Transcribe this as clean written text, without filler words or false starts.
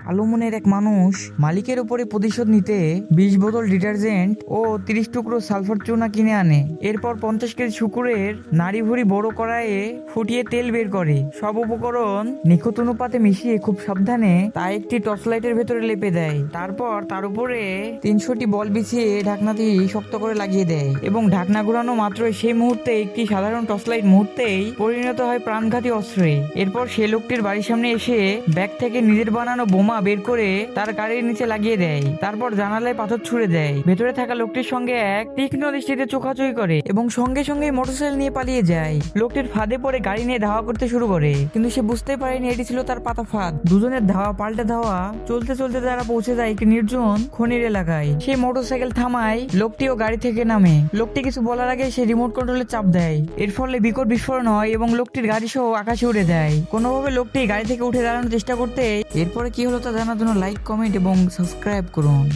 কালো মনের এক মানুষ মালিকের উপরে প্রতিশোধ নিতে 20 বোতল ডিটারজেন্ট ও 30 টুকরো সালফার চুনা কিনে আনে। এরপর 50 কেজি শুকুরের নাড়ি ভুড়ি বড় কড়াইয়ে ফুটিয়ে তেল বের করে সব উপকরণ নিখুঁত অনুপাতে মিশিয়ে খুব সাবধানে তা একটি টর্চ লাইটের ভেতরে লেপে দেয়। তারপর তার উপরে 300টি বল বিছিয়ে ঢাকনাটি শক্ত করে লাগিয়ে দেয় এবং ঢাকনা ঘোরানো মাত্রই সেই মুহূর্তে একটি সাধারণ টর্চ লাইট মুহূর্তেই পরিণত হয় প্রাণঘাতী অস্ত্রে। এরপর সে লোকটির বাড়ির সামনে এসে ব্যাগ থেকে নিজের বানানো বোমা বের করে তার গাড়ির নিচে লাগিয়ে দেয়। তারপর জানালায় পাথর ছুড়ে দেয়। ভেতরে থাকা লোকটির সঙ্গে এক তীক্ষ্ণ দৃষ্টিতে চোখাচোখি করে এবং সঙ্গে সঙ্গে মোটরসাইকেল নিয়ে পালিয়ে যায়। লোকটির ফাঁদে পড়ে গাড়ি নিয়ে ধাওয়া করতে শুরু করে, কিন্তু সে বুঝতে পারেনি এটি ছিল তার পাতা ফাঁদ। দুজনের ধাওয়া পাল্টে ধাওয়া চলতে চলতে তারা পৌঁছে যায় একটি নির্জন খনির এলাকায়। সেই মোটরসাইকেল থামায়, লোকটিও গাড়ি থেকে নামে। লোকটি কিছু বলার আগে সে রিমোট কন্ট্রোলে চাপ দেয়। এর ফলে বিকট বিস্ফোরণ হয় এবং লোকটির গাড়ি সহ আকাশে উড়ে দেয়। কোনোভাবে লোকটি গাড়ি থেকে উঠে দাঁড়ানোর চেষ্টা করতে এরপরে কি হলো তা জানার জন্য লাইক, কমেন্ট এবং সাবস্ক্রাইব করুন।